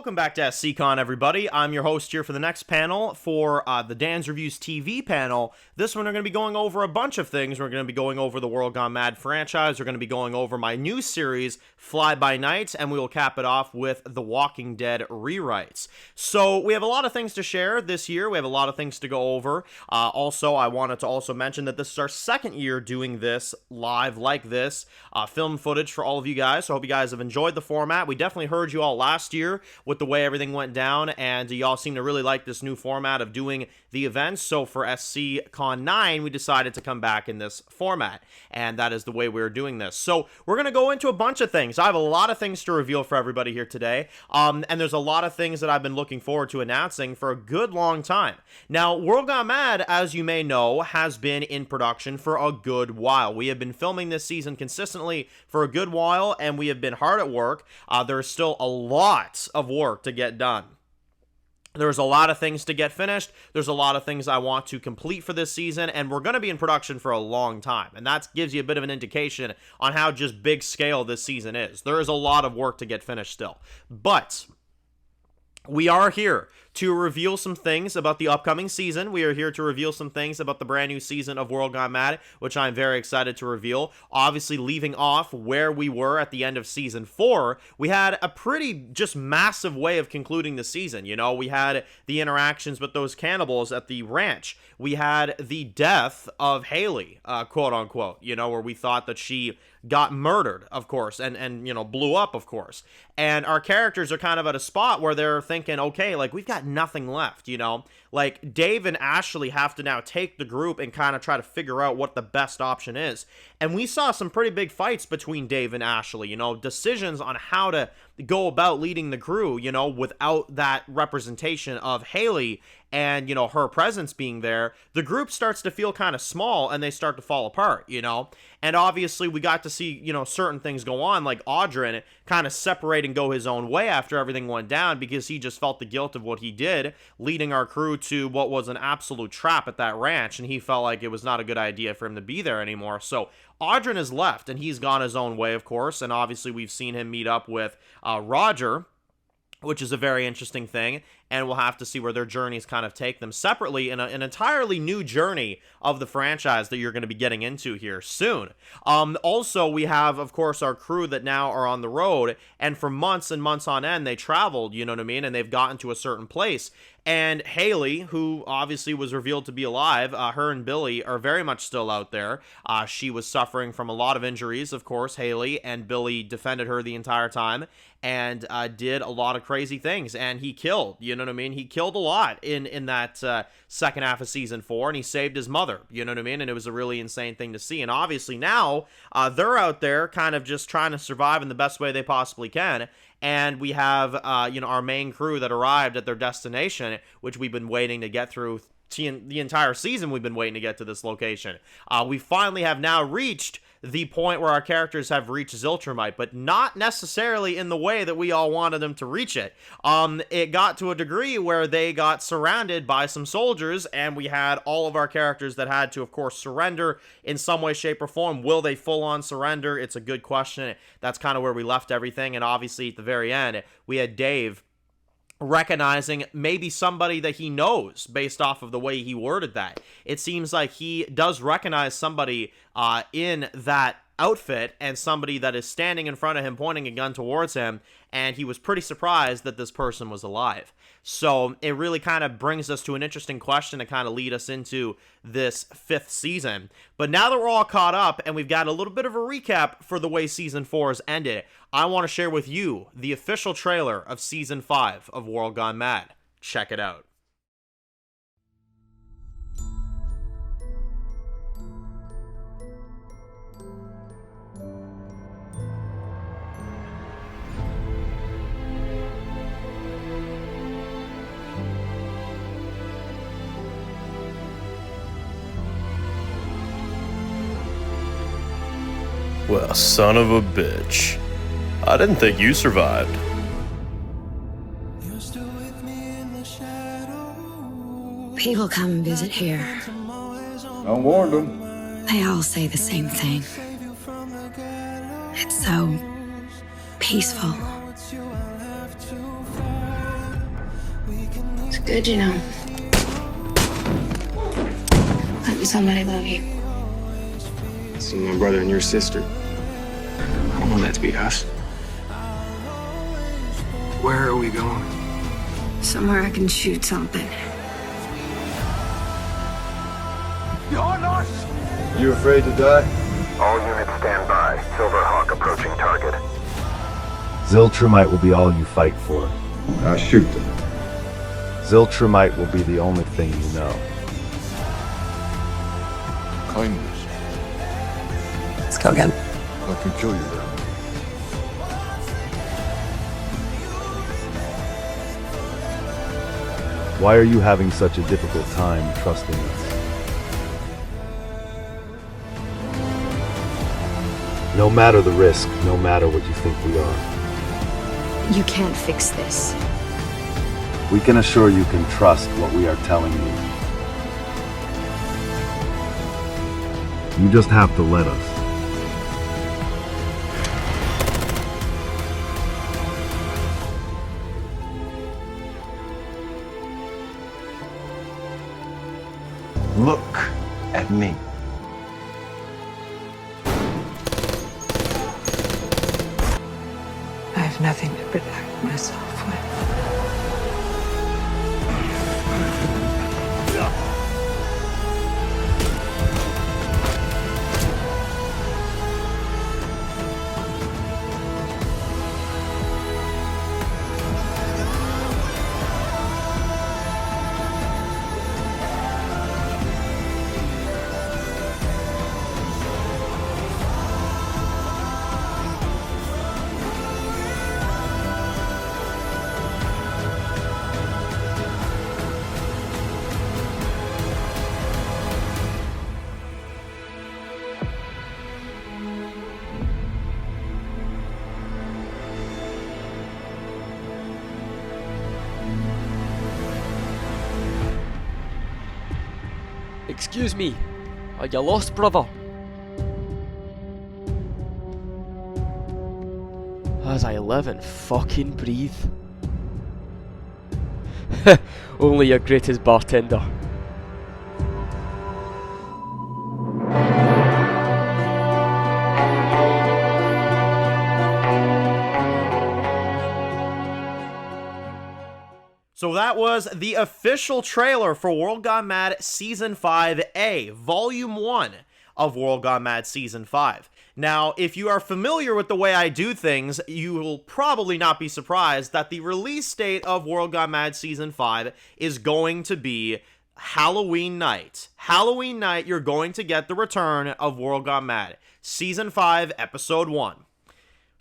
welcome back to SCCon, everybody. I'm your host here for the next panel for the Dan's Reviews TV panel. This one, we're going to be going over a bunch of things. We're going to be going over the World Gone Mad franchise. We're going to be going over my new series, Fly By Night, and we will cap it off with The Walking Dead rewrites. So we have a lot of things to share this year. We have a lot of things to go over. Also, I wanted to also mention that this is our second year doing this live like this, film footage for all of you guys. So I hope you guys have enjoyed the format. We definitely heard you all last year with the way everything went down, and y'all seem to really like this new format of doing the events. So for SCCon 9, we decided to come back in this format, and that is the way we're doing this. So we're going to go into a bunch of things. I have a lot of things to reveal for everybody here today, and there's a lot of things that I've been looking forward to announcing for a good long time. Now, World Gone Mad, as you may know, has been in production for a good while. We have been filming this season consistently for a good while, and we have been hard at work. There's still a lot of work to get done. There's a lot of things to get finished. There's a lot of things I want to complete for this season, and we're going to be in production for a long time. And that gives you a bit of an indication on how just big scale this season is. There is a lot of work to get finished still. But we are here to reveal some things about the upcoming season. We are here to reveal some things about the brand new season of World Gone Mad, which I'm very excited to reveal. Obviously, leaving off where we were at the end of Season 4, we had a pretty just massive way of concluding the season. You know, we had the interactions with those cannibals at the ranch. We had the death of Haley, quote unquote, you know, where we thought that she got murdered, of course, and you know, blew up, of course. And our characters are kind of at a spot where they're thinking, okay, like, we've got nothing left, you know? Like, Dave and Ashley have to now take the group and kind of try to figure out what the best option is. And we saw some pretty big fights between Dave and Ashley, you know, decisions on how to go about leading the crew, you know, without that representation of Haley and, you know, her presence being there. The group starts to feel kind of small and they start to fall apart, you know? And obviously we got to see, you know, certain things go on, like Audrin kind of separate and go his own way after everything went down because he just felt the guilt of what he did, leading our crew to what was an absolute trap at that ranch, and he felt like it was not a good idea for him to be there anymore. So Audrin is left, and he's gone his own way, of course, and obviously we've seen him meet up with Roger, which is a very interesting thing, and we'll have to see where their journeys kind of take them separately in an entirely new journey of the franchise that you're going to be getting into here soon. Also, we have, of course, our crew that now are on the road, and for months and months on end, they traveled, you know what I mean, and they've gotten to a certain place. And Haley, who obviously was revealed to be alive, her and Billy are very much still out there. She was suffering from a lot of injuries, of course, Haley, and Billy defended her the entire time and did a lot of crazy things, and he killed, you know what I mean? He killed a lot in that second half of Season 4, and he saved his mother, you know what I mean? And it was a really insane thing to see, and obviously now, they're out there kind of just trying to survive in the best way they possibly can, and we have, you know, our main crew that arrived at their destination, which we've been waiting to get through the entire season. We've been waiting to get to this location. We finally have now reached the point where our characters have reached Ziltramite, but not necessarily in the way that we all wanted them to reach it. It got to a degree where they got surrounded by some soldiers, and we had all of our characters that had to, of course, surrender in some way, shape, or form. Will they full-on surrender? It's a good question. That's kind of where we left everything, and obviously at the very end, we had Dave recognizing maybe somebody that he knows based off of the way he worded that. It seems like he does recognize somebody in that outfit and somebody that is standing in front of him pointing a gun towards him, and he was pretty surprised that this person was alive. So it really kind of brings us to an interesting question to kind of lead us into this 5th season. But now that we're all caught up and we've got a little bit of a recap for the way Season 4 has ended, I want to share with you the official trailer of Season 5 of World Gone Mad. Check it out. Well, son of a bitch. I didn't think you survived. People come and visit here. I warned them. They all say the same thing. It's so peaceful. good, you know. Letting somebody love you. See my brother and your sister. I don't want that to be us. Where are we going? Somewhere I can shoot something. You afraid to die? All units stand by. Silverhawk approaching target. Ziltrumite will be all you fight for. I shoot them. Ziltrumite will be the only thing you know. Kindness. Let's go again. I can kill you then. Why are you having such a difficult time trusting us? No matter the risk, no matter what you think we are, You can't fix this. we can assure you can trust what we are telling you. You just have to let us. Look at me. I have nothing to protect myself with. Excuse me, are you lost, brother? As I live and fucking breathe. Only your greatest bartender. So that was the official trailer for World Gone Mad Season 5A, Volume 1 of World Gone Mad Season 5. Now, if you are familiar with the way I do things, you will probably not be surprised that the release date of World Gone Mad Season 5 is going to be Halloween night. Halloween night, you're going to get the return of World Gone Mad, Season 5, Episode 1.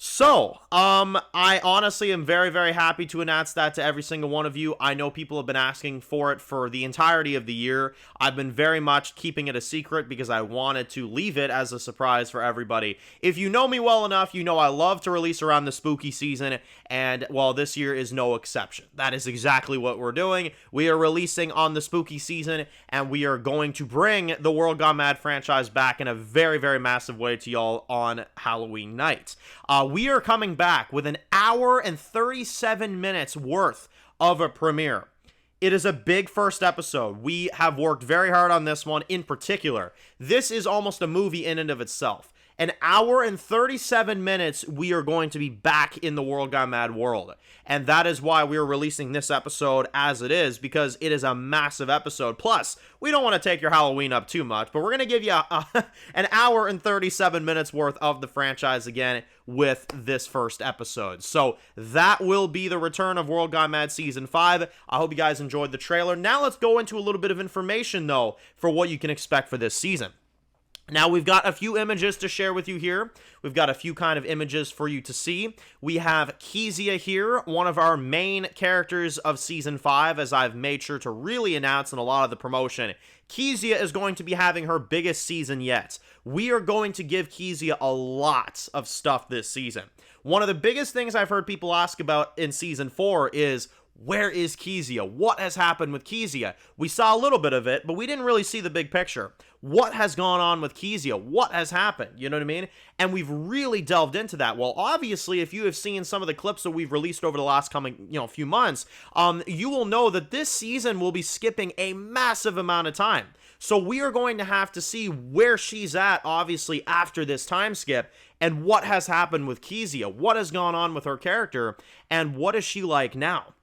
So, I honestly am very, very happy to announce that to every single one of you. I know people have been asking for it for the entirety of the year. I've been very much keeping it a secret because I wanted to leave it as a surprise for everybody. If you know me well enough, you know I love to release around the spooky season, and, well, this year is no exception. That is exactly what we're doing. We are releasing on the spooky season, and we are going to bring the World Gone Mad franchise back in a very, very massive way to y'all on Halloween night. We are coming back with an hour and 37 minutes worth of a premiere. It is a big first episode. We have worked very hard on this one in particular. This is almost a movie in and of itself. An hour and 37 minutes, we are going to be back in the World Gone Mad world. And that is why we are releasing this episode as it is, because it is a massive episode. Plus, we don't want to take your Halloween up too much, but we're going to give you an hour and 37 minutes worth of the franchise again with this first episode. So that will be the return of World Gone Mad Season 5. I hope you guys enjoyed the trailer. Now let's go into a little bit of information, though, for what you can expect for this season. Now, we've got a few images to share with you here. We've got a few kind of images for you to see. We have Kezia here, one of our main characters of Season 5, as I've made sure to really announce in a lot of the promotion. Kezia is going to be having her biggest season yet. We are going to give Kezia a lot of stuff this season. One of the biggest things I've heard people ask about in Season 4 is, Where is Kezia? What has happened with Kezia? We saw a little bit of it, but we didn't really see the big picture. What has gone on with Kezia? What has happened? You know what I mean? And we've really delved into that. Well, obviously, if you have seen some of the clips that we've released over the last few months, you will know that this season will be skipping a massive amount of time. So we are going to have to see where she's at, obviously, after this time skip, and what has happened with Kezia. What has gone on with her character, and what is she like now?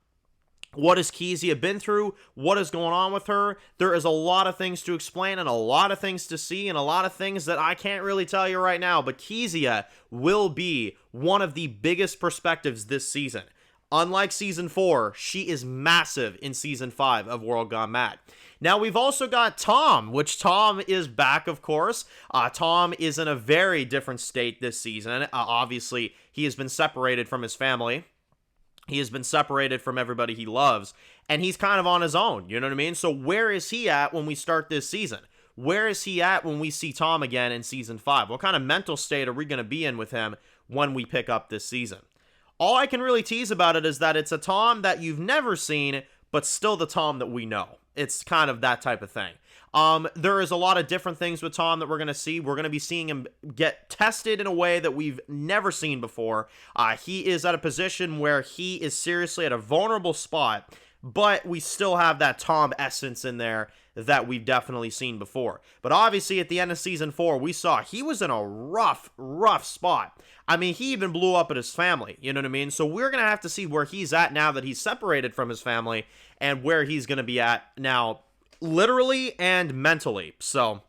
What has Kezia been through? What is going on with her? There is a lot of things to explain and a lot of things to see and a lot of things that I can't really tell you right now, but Kezia will be one of the biggest perspectives this season. Unlike Season 4, she is massive in Season 5 of World Gone Mad. Now, we've also got Tom, which Tom is back, of course. Tom is in a very different state this season. Obviously, he has been separated from his family. He has been separated from everybody he loves, and he's kind of on his own, you know what I mean? So where is he at when we start this season? Where is he at when we see Tom again in Season 5? What kind of mental state are we going to be in with him when we pick up this season? All I can really tease about it is that it's a Tom that you've never seen, but still the Tom that we know. It's kind of that type of thing. There is a lot of different things with Tom that we're going to see. We're going to be seeing him get tested in a way that we've never seen before. He is at a position where he is seriously at a vulnerable spot, but we still have that Tom essence in there that we've definitely seen before. But obviously at the end of Season 4, we saw he was in a rough spot. I mean, he even blew up at his family, you know what I mean? So we're going to have to see where he's at now that he's separated from his family and where he's going to be at now, literally and mentally. So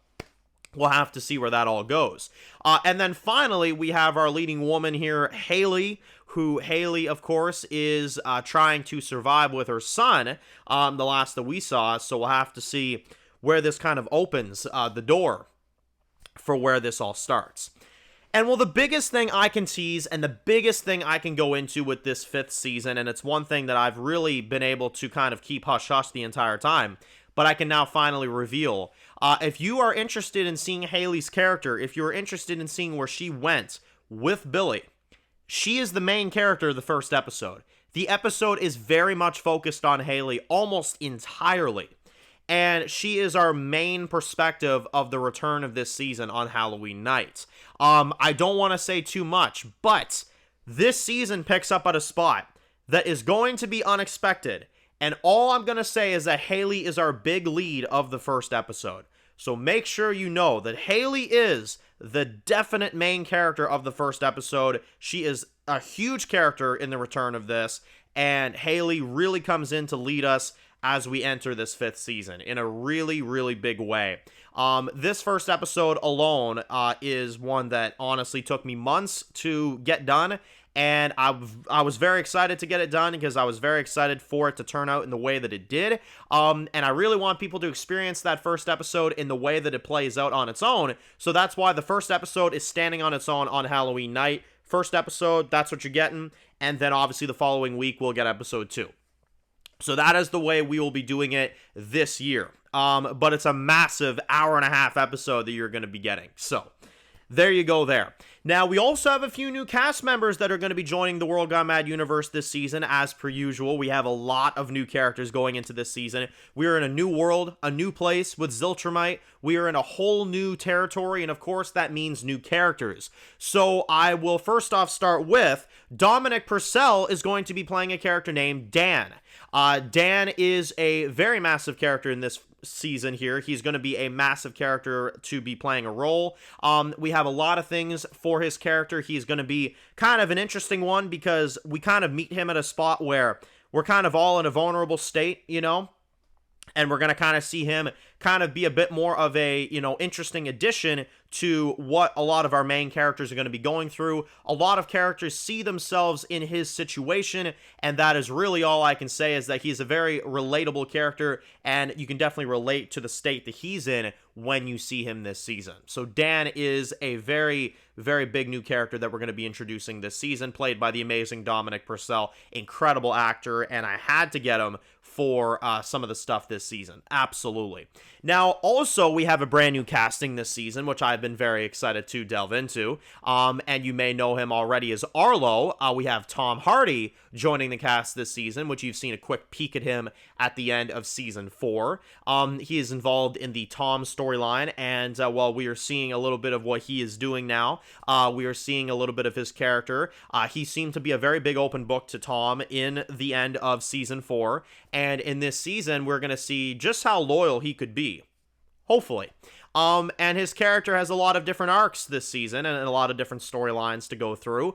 we'll have to see where that all goes. And then finally, we have our leading woman here, Haley, who Haley, of course, is trying to survive with her son, the last that we saw. So we'll have to see where this kind of opens the door for where this all starts. And well, the biggest thing I can tease and the biggest thing I can go into with this 5th season, and it's one thing that I've really been able to kind of keep hush-hush the entire time, but I can now finally reveal. If you are interested in seeing Haley's character, if you're interested in seeing where she went with Billy, she is the main character of the first episode. The episode is very much focused on Haley almost entirely. And she is our main perspective of the return of this season on Halloween night. I don't want to say too much, but this season picks up at a spot that is going to be unexpected. And all I'm going to say is that Haley is our big lead of the first episode. So make sure you know that Haley is the definite main character of the first episode. She is a huge character in the return of this. And Haley really comes in to lead us as we enter this 5th season in a really, really big way. This first episode alone is one that honestly took me months to get done, and I was very excited to get it done because I was very excited for it to turn out in the way that it did, and I really want people to experience that first episode in the way that it plays out on its own, so that's why the first episode is standing on its own on Halloween night. First episode, that's what you're getting, and then obviously the following week we'll get episode 2. So that is the way we will be doing it this year. But it's a massive hour-and-a-half episode that you're going to be getting. So there you go there. Now, we also have a few new cast members that are going to be joining the World Gone Mad universe this season. As per usual, we have a lot of new characters going into this season. We are in a new world, a new place with Ziltramite. We are in a whole new territory, and of course, that means new characters. So I will first off start with Dominic Purcell is going to be playing a character named Dan. Dan is a very massive character in this season here. He's going to be a massive character to be playing a role. We have a lot of things for his character. He's going to be kind of an interesting one because we kind of meet him at a spot where we're kind of all in a vulnerable state, you know, and we're going to kind of see him kind of be a bit more of a, you know, interesting addition to what a lot of our main characters are going to be going through. A lot of characters see themselves in his situation, and that is really all I can say is that he's a very relatable character, and you can definitely relate to the state that he's in when you see him this season. So Dan is a very, very big new character that we're going to be introducing this season, played by the amazing Dominic Purcell. Incredible actor, and I had to get him for some of the stuff this season. Absolutely. Now, also, we have a brand new casting this season, which I've been very excited to delve into. And you may know him already as Arlo. We have Tom Hardy joining the cast this season, which you've seen a quick peek at him at the end of season 4. He is involved in the Tom storyline, and while we are seeing a little bit of what he is doing now, we are seeing a little bit of his character. He seemed to be a very big open book to Tom in the end of season 4, and in this season, we're going to see just how loyal he could be. Hopefully. And his character has a lot of different arcs this season and a lot of different storylines to go through.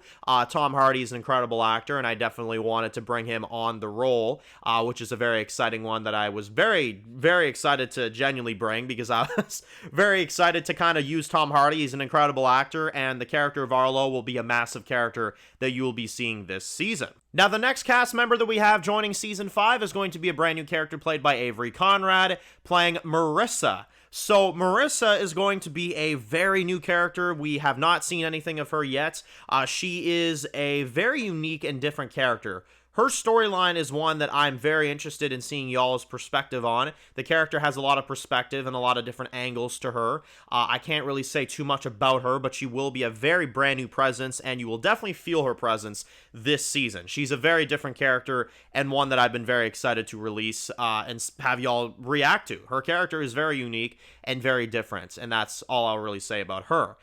Tom Hardy is an incredible actor, and I definitely wanted to bring him on the role, which is a very exciting one that I was very, very excited to genuinely bring, because I was very excited to kind of use Tom Hardy. He's an incredible actor, and the character of Arlo will be a massive character that you will be seeing this season. Now, the next cast member that we have joining Season 5 is going to be a brand new character played by Avery Conrad, playing Marissa. So, Marissa is going to be a very new character. We have not seen anything of her yet. She is a very unique and different character. Her storyline is one that I'm very interested in seeing y'all's perspective on. The character has a lot of perspective and a lot of different angles to her. I can't really say too much about her, but she will be a very brand new presence, and you will definitely feel her presence this season. She's a very different character, and one that I've been very excited to release and have y'all react to. Her character is very unique and very different, and that's all I'll really say about her.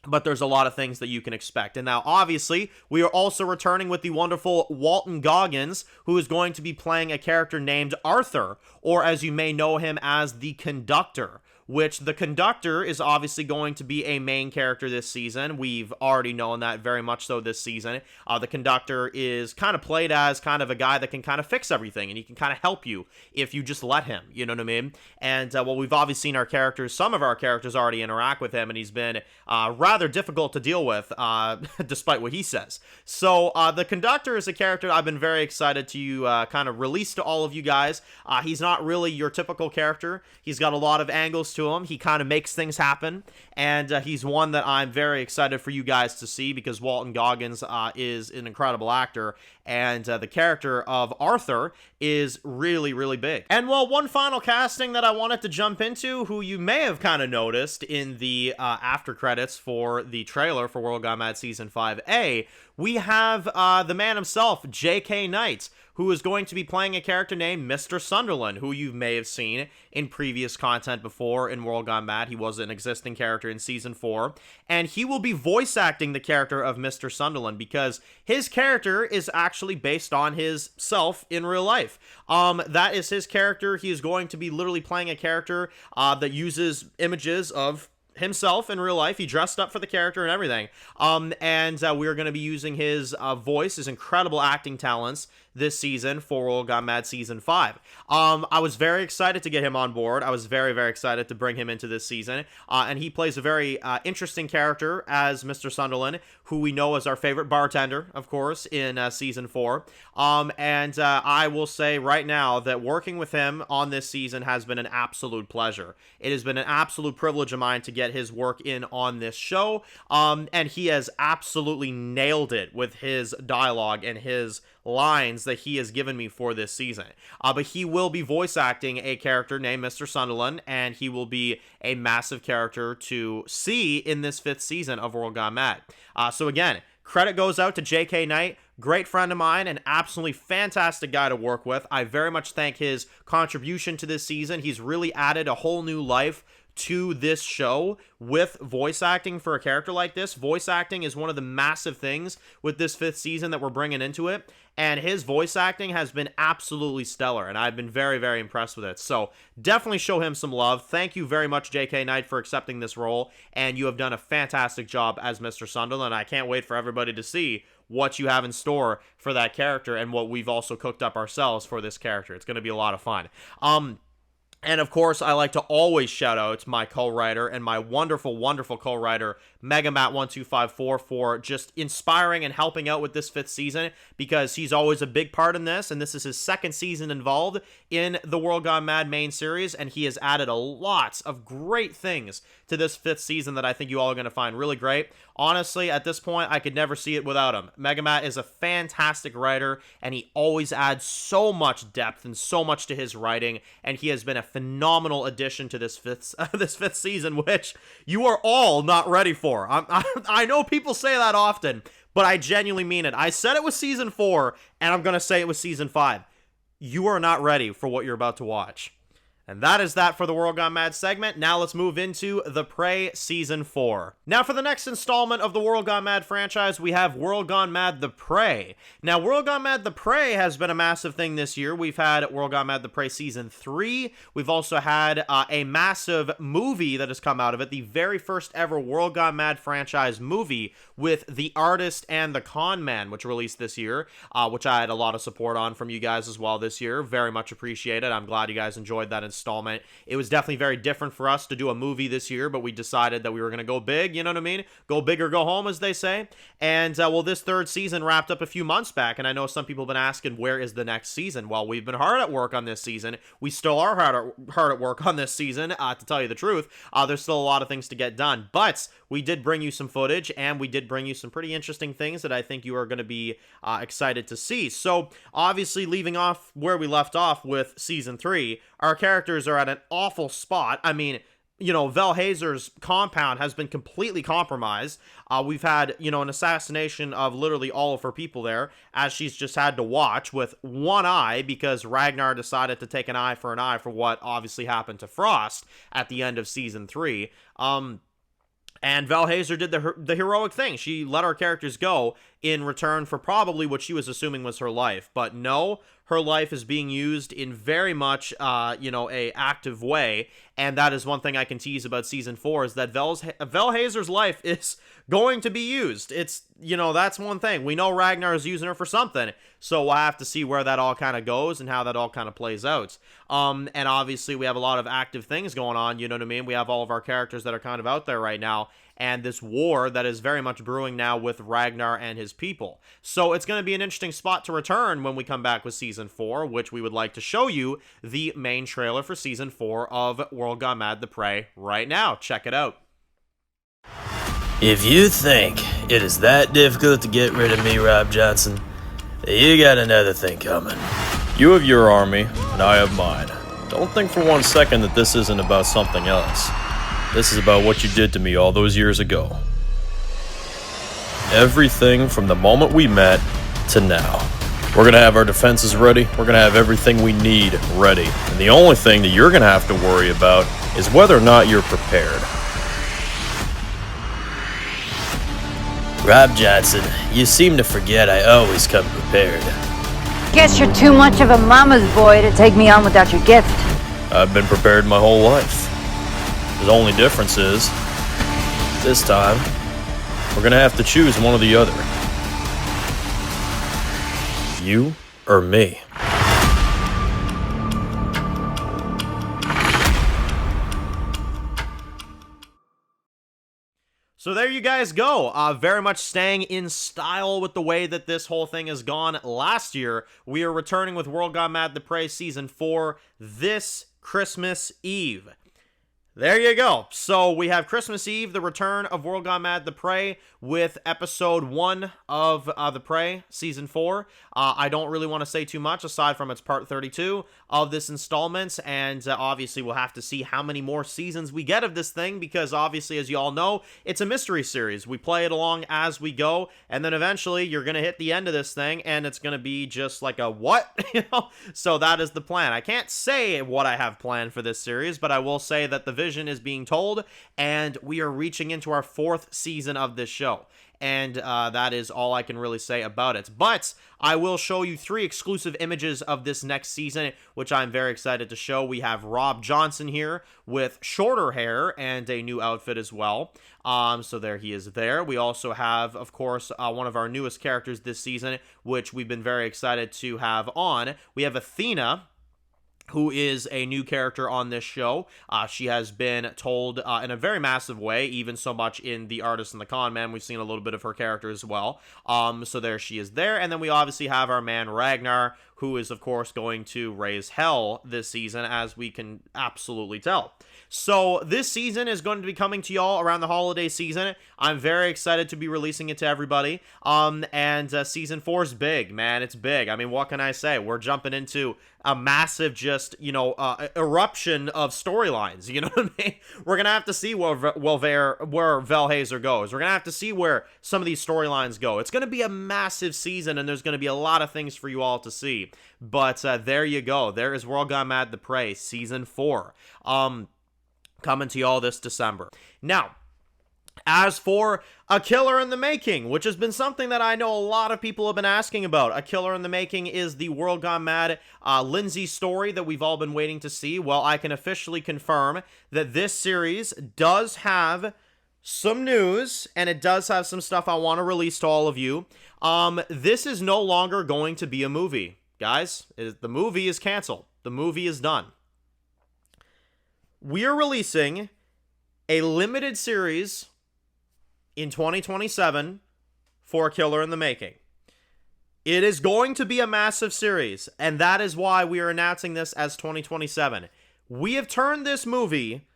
But there's a lot of things that you can expect. And now, obviously, we are also returning with the wonderful Walton Goggins, who is going to be playing a character named Arthur, or as you may know him as the Conductor, which the Conductor is obviously going to be a main character this season. We've already known that very much so this season. The Conductor is kind of played as kind of a guy that can kind of fix everything, and he can kind of help you if you just let him, you know what I mean? And, well, we've obviously seen some of our characters already interact with him, and he's been rather difficult to deal with, despite what he says. So, the Conductor is a character I've been very excited to kind of release to all of you guys. He's not really your typical character. He's got a lot of angles to him. He kind of makes things happen, and he's one that I'm very excited for you guys to see, because Walton Goggins is an incredible actor, and the character of Arthur is really, really big. And, well, one final casting that I wanted to jump into, who you may have kind of noticed in the after credits for the trailer for World Gone Mad Season 5A, we have the man himself, J.K. Knight, who is going to be playing a character named Mr. Sunderland, who you may have seen in previous content before in World Gone Mad. He was an existing character in Season 4, and he will be voice acting the character of Mr. Sunderland, because his character is actually based on his self in real life. That is his character. He is going to be literally playing a character that uses images of himself in real life. He dressed up for the character and everything. And we're going to be using his voice, his incredible acting talents this season for World Gone Mad Season 5. I was very excited to get him on board. I was very, very excited to bring him into this season. And he plays a very interesting character as Mr. Sunderland, who we know as our favorite bartender, of course, in Season 4. And I will say right now that working with him on this season has been an absolute pleasure. It has been an absolute privilege of mine to get his work in on this show. And he has absolutely nailed it with his dialogue and his lines that he has given me for this season. But he will be voice acting a character named Mr. Sunderland, and he will be a massive character to see in this 5th season of World Gone Mad. So again, credit goes out to J.K. Knight, great friend of mine, an absolutely fantastic guy to work with. I very much thank his contribution to this season. He's really added a whole new life to this show with voice acting for a character like this. Voice acting is one of the massive things with this 5th season that we're bringing into it, and his voice acting has been absolutely stellar, and I've been very, very impressed with it. So definitely show him some love. Thank you very much, J.K. Knight, for accepting this role, and you have done a fantastic job as Mr. Sunderland. I can't wait for everybody to see what you have in store for that character and what we've also cooked up ourselves for this character. It's going to be a lot of fun. And of course, I like to always shout out my co-writer and my wonderful, wonderful co-writer, MegaMat1254, for just inspiring and helping out with this 5th season, because he's always a big part in this, and this is his 2nd season involved in the World Gone Mad main series, and he has added a lot of great things to this 5th season that I think you all are going to find really great. Honestly, at this point, I could never see it without him. Megamat is a fantastic writer, and he always adds so much depth and so much to his writing, and he has been a phenomenal addition to this 5th season, which you are all not ready for. I know people say that often, but I genuinely mean it. I said it was season 4, and I'm going to say it was season 5. You are not ready for what you're about to watch. And that is that for the World Gone Mad segment. Now let's move into The Prey Season 4. Now for the next installment of the World Gone Mad franchise, we have World Gone Mad The Prey. Now, World Gone Mad The Prey has been a massive thing this year. We've had World Gone Mad The Prey Season 3. We've also had a massive movie that has come out of it, the very first ever World Gone Mad franchise movie with The Artist and The Con Man, which released this year, which I had a lot of support on from you guys as well this year. Very much appreciated. I'm glad you guys enjoyed that installment. It was definitely very different for us to do a movie this year, but we decided that we were going to go big, you know what I mean? Go big or go home, as they say. And, well, this 3rd season wrapped up a few months back, and I know some people have been asking, where is the next season? Well, we've been hard at work on this season. We still are hard at work on this season, to tell you the truth. There's still a lot of things to get done, but we did bring you some footage, and we did bring you some pretty interesting things that I think you are going to be excited to see. So, obviously, leaving off where we left off with Season 3, our characters are at an awful spot. I mean, you know, Vel Hazer's compound has been completely compromised. We've had, you know, an assassination of literally all of her people there, as she's just had to watch with one eye because Ragnar decided to take an eye for what obviously happened to Frost at the end of Season 3. And Vel Hazer did the heroic thing. She let our characters go in return for probably what she was assuming was her life. But no, her life is being used in very much, you know, a active way. And that is one thing I can tease about Season 4 is that Vel Hazer's life is going to be used. It's, you know, that's one thing. We know Ragnar is using her for something. So we'll have to see where that all kind of goes and how that all kind of plays out. And obviously we have a lot of active things going on, you know what I mean? We have all of our characters that are kind of out there right now. And this war that is very much brewing now with Ragnar and his people. So it's going to be an interesting spot to return when we come back with Season 4, which we would like to show you the main trailer for Season 4 of World Gone Mad The Prey right now. Check it out. If you think it is that difficult to get rid of me, Rob Johnson, you got another thing coming. You have your army, and I have mine. Don't think for one second that this isn't about something else. This is about what you did to me all those years ago. Everything from the moment we met to now. We're going to have our defenses ready. We're going to have everything we need ready. And the only thing that you're going to have to worry about is whether or not you're prepared. Rob Johnson, you seem to forget I always come prepared. Guess you're too much of a mama's boy to take me on without your gift. I've been prepared my whole life. The only difference is, this time, we're going to have to choose one or the other. You or me. So there you guys go. Very much staying in style with the way that this whole thing has gone last year. We are returning with World Gone Mad The Prey Season 4 this Christmas Eve. There you go. So we have Christmas Eve, the return of World Gone Mad The Prey with episode 1 of The Prey, season 4. I don't really want to say too much aside from it's part 32 of this installment, and obviously we'll have to see how many more seasons we get of this thing, because obviously, as you all know, it's a mystery series. We play it along as we go, and then eventually you're going to hit the end of this thing, and it's going to be just like a what? You know? So that is the plan. I can't say what I have planned for this series, but I will say that the vision is being told, and we are reaching into our 4th season of this show. And that is all I can really say about it. But I will show you 3 exclusive images of this next season, which I'm very excited to show. We have Rob Johnson here with shorter hair and a new outfit as well. So there he is there. We also have, of course, one of our newest characters this season, which we've been very excited to have on. We have Athena, who is a new character on this show. She has been told in a very massive way, even so much in The Artist and the Con Man. We've seen a little bit of her character as well. So there she is there. And then we obviously have our man Ragnar, who is, of course, going to raise hell this season, as we can absolutely tell. So this season is going to be coming to y'all around the holiday season. I'm very excited to be releasing it to everybody. And season 4 is big, man. It's big. I mean, what can I say? We're jumping into a massive, just, eruption of storylines. You know what I mean? We're gonna have to see where Valhazer goes. We're gonna have to see where some of these storylines go. It's gonna be a massive season, and there's gonna be a lot of things for you all to see. But there you go. There is World Gone Mad: The Prey, season 4. Coming to y'all this December. Now, as for A Killer in the Making, which has been something that I know a lot of people have been asking about. A Killer in the Making is the World Gone Mad Lindsay story that we've all been waiting to see. Well, I can officially confirm that this series does have some news, and it does have some stuff I want to release to all of you. This is no longer going to be a movie. Guys, the movie is canceled. The movie is done. We are releasing a limited series in 2027 for A Killer in the Making. It is going to be a massive series, and that is why we are announcing this as 2027. We have turned this movie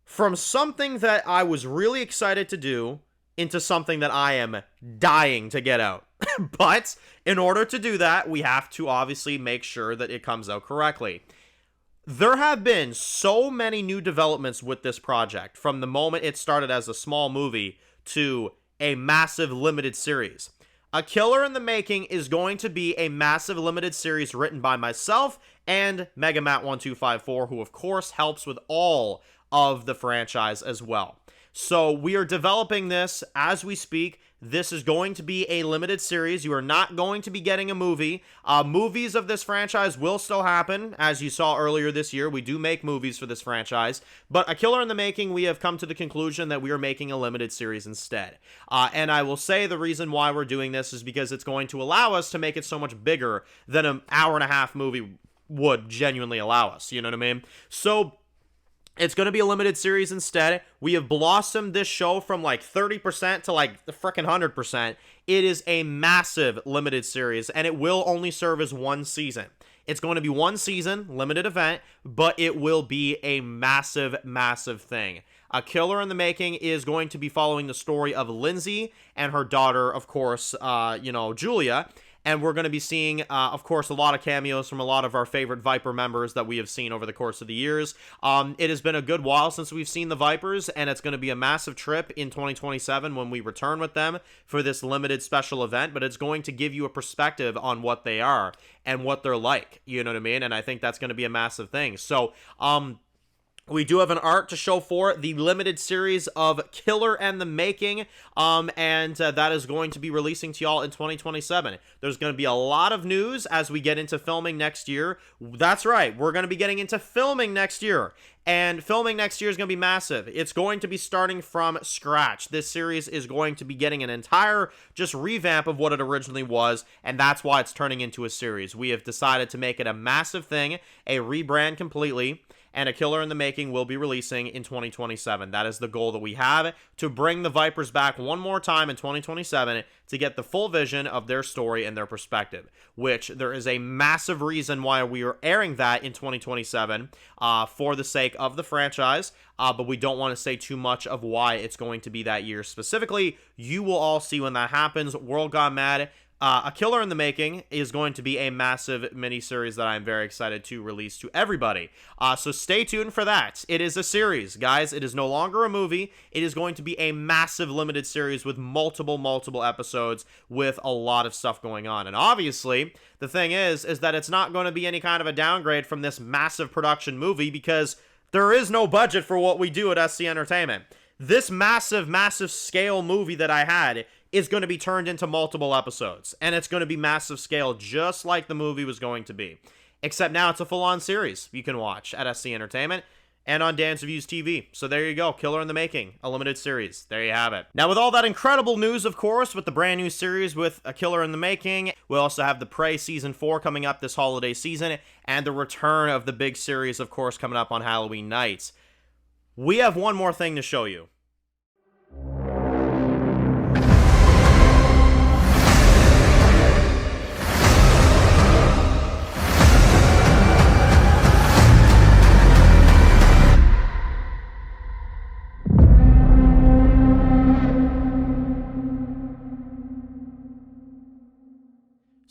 from something that I was really excited to do into something that I am dying to get out. But in order to do that, we have to obviously make sure that it comes out correctly. There have been so many new developments with this project from the moment it started as a small movie to a massive limited series. A Killer in the Making is going to be a massive limited series written by myself and Megamat1254, who of course helps with all of the franchise as well. So we are developing this as we speak. This is going to be a limited series. You are not going to be getting a movie. Movies of this franchise will still happen. As you saw earlier this year, we do make movies for this franchise. But A Killer in the Making, we have come to the conclusion that we are making a limited series instead. And I will say the reason why we're doing this is because it's going to allow us to make it so much bigger than an hour-and-a-half movie would genuinely allow us. You know what I mean? So it's going to be a limited series instead. We have blossomed this show from like 30% to like the frickin' 100%. It is a massive limited series, and it will only serve as one season. It's going to be one season, limited event, but it will be a massive, massive thing. A Killer in the Making is going to be following the story of Lindsay and her daughter, of course, Julia. And we're going to be seeing, of course, a lot of cameos from a lot of our favorite Viper members that we have seen over the course of the years. It has been a good while since we've seen the Vipers, and it's going to be a massive trip in 2027 when we return with them for this limited special event, but it's going to give you a perspective on what they are and what they're like, you know what I mean? And I think that's going to be a massive thing. So, we do have an art to show for the limited series of Killer and the Making, and that is going to be releasing to y'all in 2027. There's going to be a lot of news as we get into filming next year. That's right, we're going to be getting into filming next year, and filming next year is going to be massive. It's going to be starting from scratch. This series is going to be getting an entire just revamp of what it originally was, and that's why it's turning into a series. We have decided to make it a massive thing, a rebrand completely, and A Killer in the Making will be releasing in 2027. That is the goal that we have, to bring the Vipers back one more time in 2027 to get the full vision of their story and their perspective, which there is a massive reason why we are airing that in 2027 for the sake of the franchise, but we don't want to say too much of why it's going to be that year specifically. You will all see when that happens. World Gone Mad, A Killer in the Making is going to be a massive miniseries that I'm very excited to release to everybody. So stay tuned for that. It is a series, guys. It is no longer a movie. It is going to be a massive limited series with multiple episodes with a lot of stuff going on. And obviously, the thing is that it's not going to be any kind of a downgrade from this massive production movie, because there is no budget for what we do at SC Entertainment. This massive scale movie that I had is going to be turned into multiple episodes, and it's going to be massive scale just like the movie was going to be, except now it's a full-on series you can watch at SC Entertainment and on Dan's Reviews TV. So there you go, Killer in the Making, a limited series. There you have it. Now, with all that incredible news, of course, with the brand new series with A Killer in the Making, we also have The Prey Season 4 coming up this holiday season, and the return of the big series, of course, coming up on Halloween nights. We have one more thing to show you.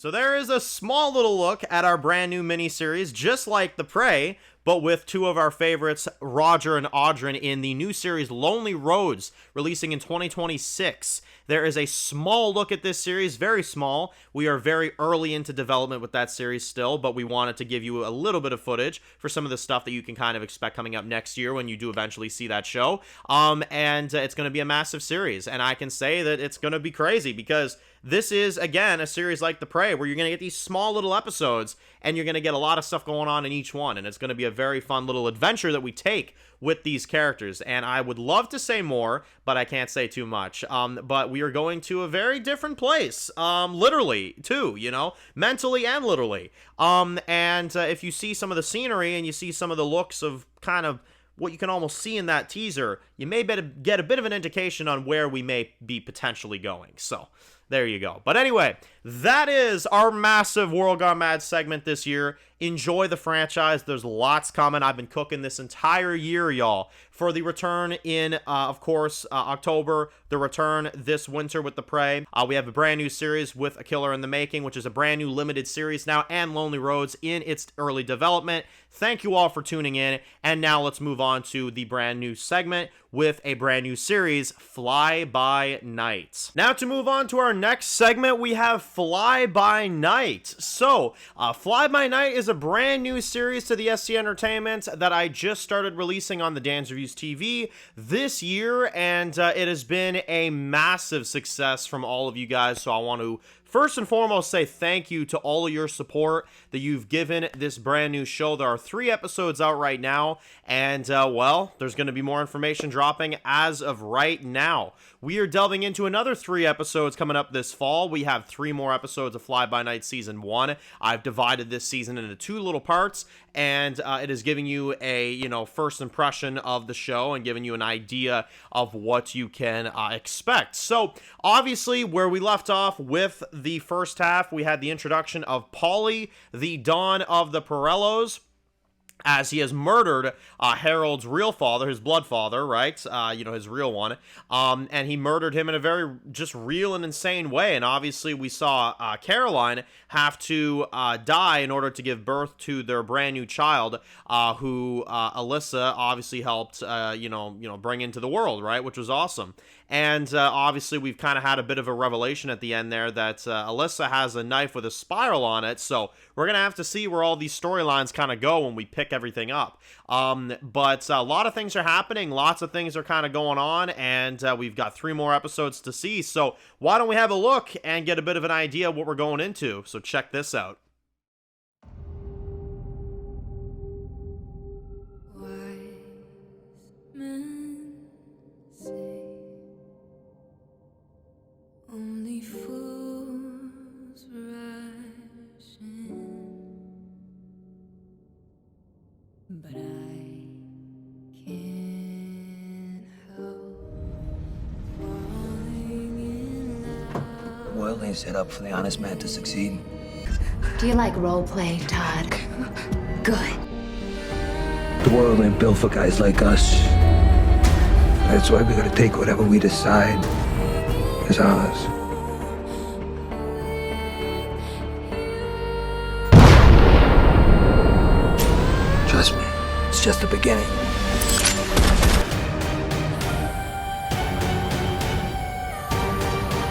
So there is a small little look at our brand new miniseries, just like The Prey, but with two of our favorites, Roger and Audryn, in the new series Lonely Roads, releasing in 2026. There is a small look at this series, very small. We are very early into development with that series still, but we wanted to give you a little bit of footage for some of the stuff that you can kind of expect coming up next year when you do eventually see that show. And it's going to be a massive series, and I can say that it's going to be crazy because this is, again, a series like The Prey, where you're going to get these small little episodes, and you're going to get a lot of stuff going on in each one, and it's going to be a very fun little adventure that we take with these characters, and I would love to say more, but I can't say too much. But we are going to a very different place, literally, too, you know, mentally and literally. And if you see some of the scenery, and you see some of the looks of kind of what you can almost see in that teaser, you may get a bit of an indication on where we may be potentially going, so there you go. But anyway, that is our massive World Gone Mad segment this year. Enjoy the franchise. There's lots coming. I've been cooking this entire year, y'all, for the return in, of course, October, the return this winter with The Prey. We have a brand new series with A Killer in the Making, which is a brand new limited series now, and Lonely Roads in its early development. Thank you all for tuning in, and now let's move on to the brand new segment with a brand new series, Fly By Night. Now to move on to our next segment, we have Fly By Night. So, Fly By Night is a brand new series to the SC Entertainment that I just started releasing on the Dan's Reviews TV this year, and it has been a massive success from all of you guys, so I want to first and foremost say thank you to all of your support that you've given this brand new show. There are 3 episodes out right now, and well, there's going to be more information dropping as of right now. We are delving into another 3 episodes coming up this fall. We have 3 more episodes of Fly By Night Season 1. I've divided this season into 2 little parts, and it is giving you a, you know, first impression of the show and giving you an idea of what you can expect. So, obviously, where we left off with the first half, we had the introduction of Paulie, the Don of the Pirellos, as he has murdered Harold's real father, his blood father, right? You know, his real one. And he murdered him in a very just real and insane way. And obviously we saw Caroline have to die in order to give birth to their brand new child, who Alyssa obviously helped, you know, bring into the world, right? Which was awesome. And obviously we've kind of had a bit of a revelation at the end there that Alyssa has a knife with a spiral on it. So we're going to have to see where all these storylines kind of go when we pick everything up. But a lot of things are happening. Lots of things are kind of going on. And we've got 3 more episodes to see. So why don't we have a look and get a bit of an idea of what we're going into. So check this out. Only fools rush in, but I can't help falling in love. World ain't set up for the honest man to succeed. Do you like role play, Todd? Good. The world ain't built for guys like us. That's why we gotta take whatever we decide is ours. Trust me, it's just the beginning.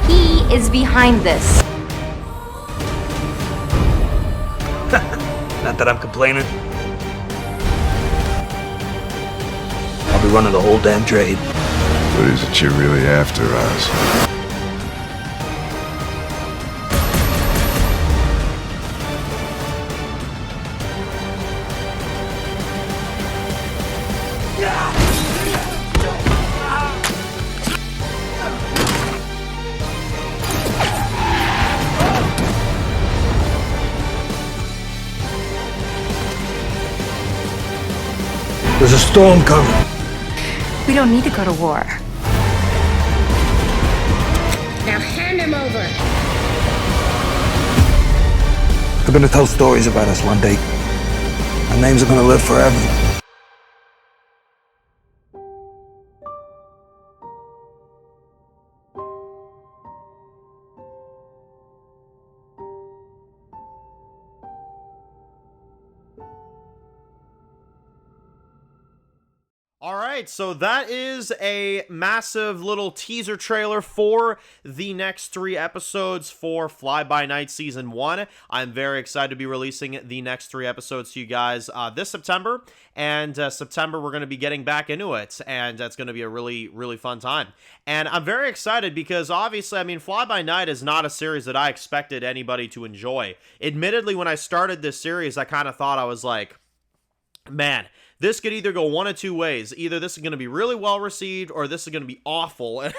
He is behind this. Not that I'm complaining. I'll be running the whole damn trade. What is it you're really after, Oz? There's a storm coming. We don't need to go to war. Now hand him over. They're gonna tell stories about us one day. Our names are gonna live forever. All right, so that is a massive little teaser trailer for the next 3 episodes for Fly By Night Season 1. I'm very excited to be releasing the next 3 episodes to you guys this September, and September we're going to be getting back into it, and that's going to be a really, really fun time. And I'm very excited because obviously, I mean, Fly By Night is not a series that I expected anybody to enjoy. Admittedly, when I started this series, I kind of thought, I was like, man, this could either go one of two ways. Either this is going to be really well received, or this is going to be awful, and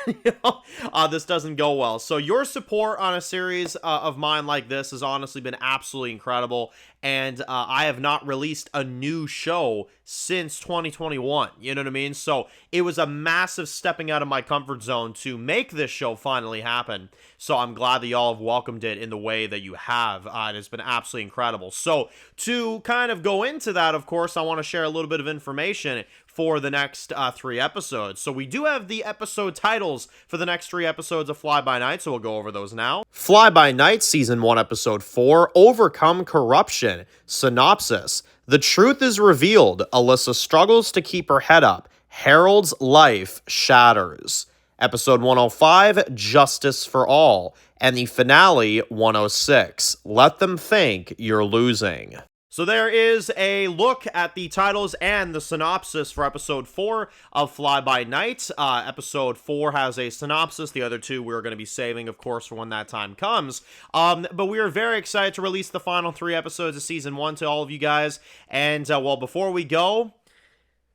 this doesn't go well. So your support on a series of mine like this has honestly been absolutely incredible, and I have not released a new show since 2021, you know what I mean? So it was a massive stepping out of my comfort zone to make this show finally happen. So I'm glad that y'all have welcomed it in the way that you have. It has been absolutely incredible. So to kind of go into that, of course, I want to share a little bit of information for the next 3 episodes. So we do have the episode titles for the next 3 episodes of Fly By Night, so we'll go over those now. Fly By Night Season 1, Episode 4, Overcome Corruption. Synopsis: the truth is revealed. Alyssa struggles to keep her head up. Harold's life shatters. Episode 105, Justice for All. And the finale, 106, Let Them Think You're Losing. So there is a look at the titles and the synopsis for Episode 4 of Fly By Night. Episode 4 has a synopsis. The other 2 we're going to be saving, of course, for when that time comes. But we are very excited to release the final 3 episodes of Season 1 to all of you guys. And, well, before we go,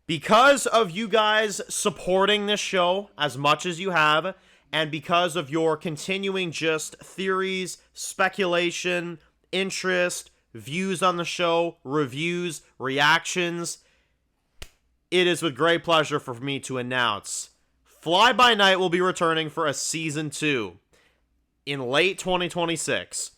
because of you guys supporting this show as much as you have, and because of your continuing just theories, speculation, interest, views on the show, reviews, reactions, it is with great pleasure for me to announce Fly By Night will be returning for a Season 2 in late 2026.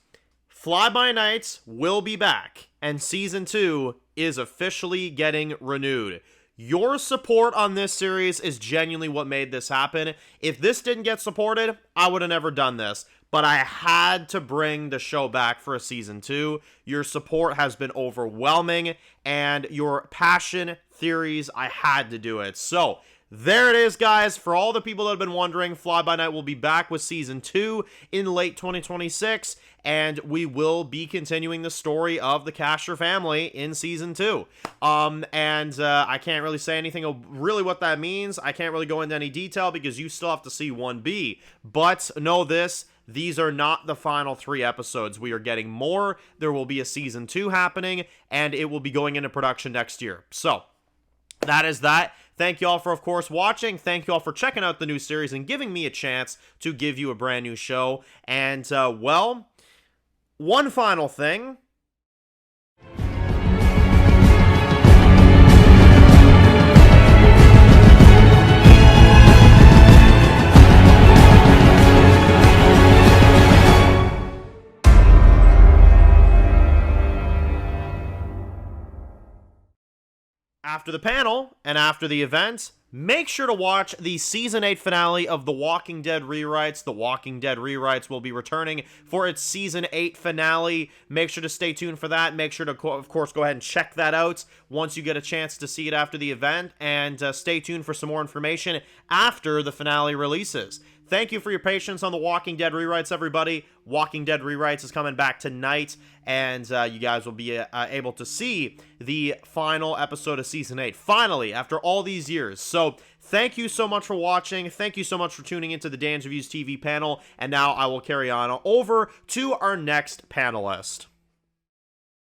Fly By Night will be back, and Season 2 is officially getting renewed. Your support on this series is genuinely what made this happen. If this didn't get supported, I would have never done this. But I had to bring the show back for a Season 2. Your support has been overwhelming, and your passion, theories, I had to do it. So, there it is, guys. For all the people that have been wondering, Fly By Night will be back with Season 2 in late 2026, and we will be continuing the story of the Casher family in Season 2. I can't really say anything of really what that means. I can't really go into any detail because you still have to see 1B. But know this: these are not the final 3 episodes. We are getting more. There will be a Season 2 happening, and it will be going into production next year. So, that is that. Thank you all for, of course, watching. Thank you all for checking out the new series and giving me a chance to give you a brand new show. And, well, one final thing. After the panel and after the event, make sure to watch the Season 8 finale of The Walking Dead Rewrites. The Walking Dead Rewrites will be returning for its Season 8 finale. Make sure to stay tuned for that. Make sure to, of course, go ahead and check that out once you get a chance to see it after the event. And stay tuned for some more information after the finale releases. Thank you for your patience on The Walking Dead Rewrites, everybody. Walking Dead Rewrites is coming back tonight, and you guys will be able to see the final episode of Season 8, finally, after all these years. So, thank you so much for watching. Thank you so much for tuning into the Dan's Reviews TV panel, and now I will carry on over to our next panelist.